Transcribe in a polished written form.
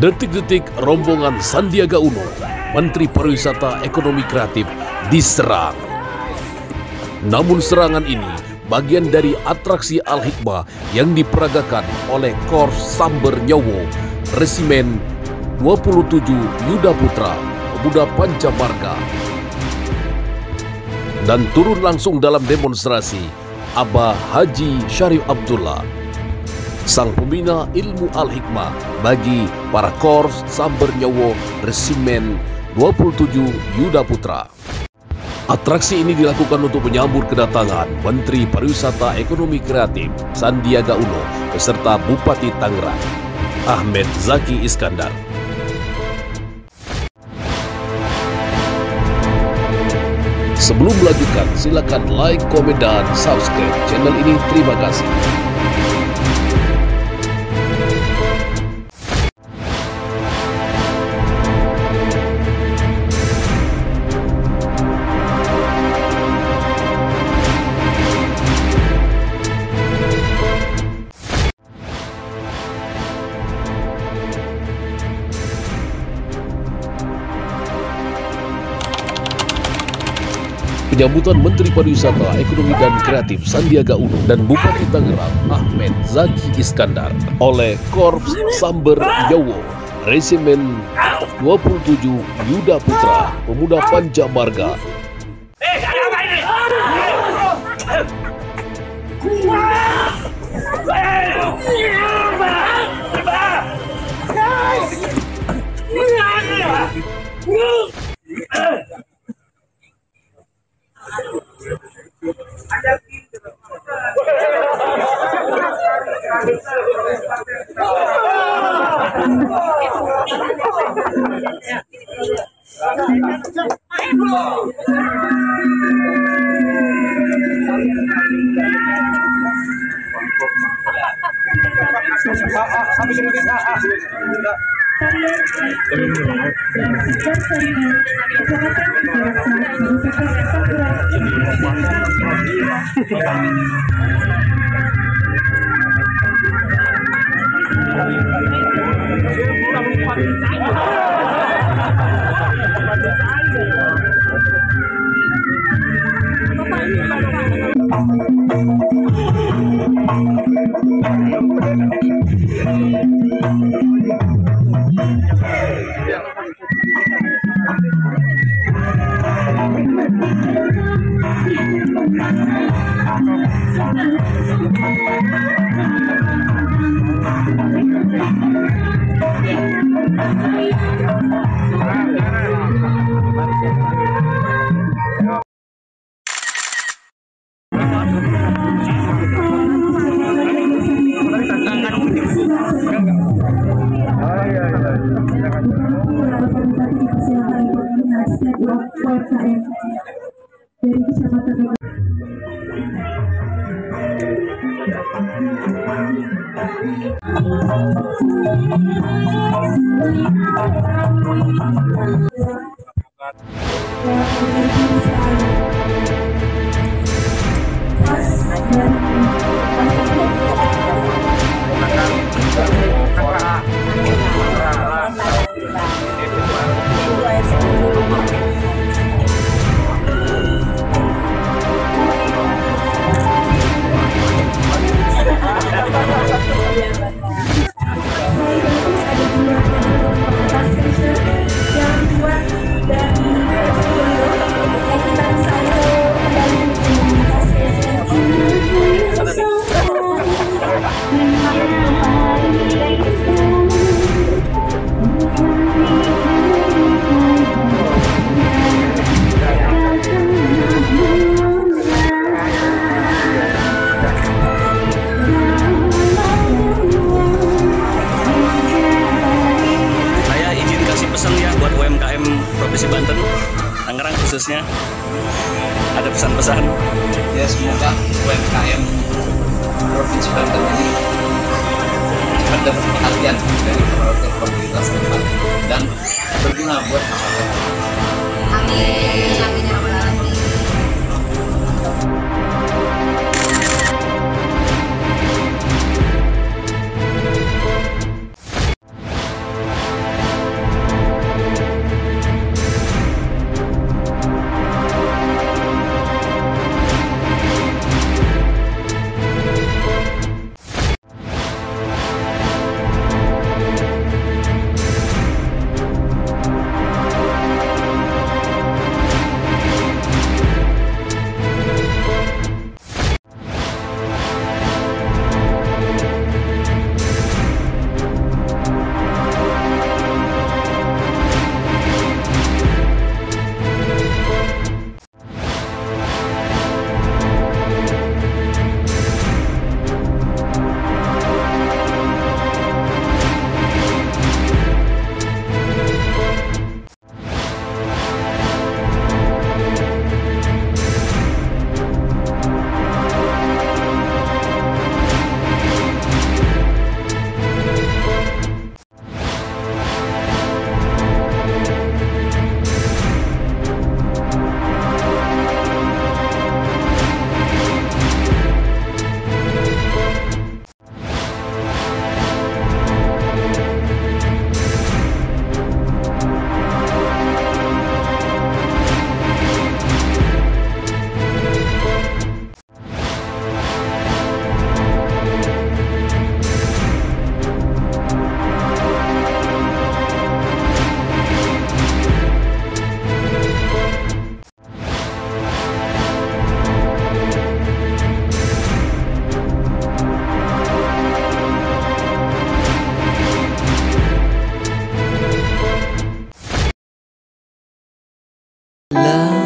Detik-detik rombongan Sandiaga Uno, Menteri Pariwisata Ekonomi Kreatif, diserang. Namun serangan ini bagian dari atraksi Al-Hikmah yang diperagakan oleh Korps Samber Nyowo, Resimen 27 Yuda Putra, Pemuda Pancamarga. Dan turun langsung dalam demonstrasi Abah Haji Syarif Abdullah, sang pembina ilmu Al-Hikmah bagi para Korps Samber Nyowo Resimen 27 Yuda Putra. Atraksi ini dilakukan untuk menyambut kedatangan Menteri Pariwisata Ekonomi Kreatif Sandiaga Uno beserta Bupati Tangerang, Ahmed Zaki Iskandar. Sebelum melanjutkan, silakan like, komen, dan subscribe channel ini. Terima kasih. Penyambutan Menteri Pariwisata, Ekonomi dan Kreatif Sandiaga Uno dan Bupati Tangerang Ahmed Zaki Iskandar oleh Korps Samber Nyowo Resimen 27 Yuda Putra, Pemuda Pancamarga. Provinsi Banten, Tangerang khususnya, ada pesan-pesan? Ya, semoga UMKM Provinsi Banten ini cepat dapat perhatian dari pemerintah setempat dan berguna buat masyarakat. Amin, amin ya rabbal alamin. La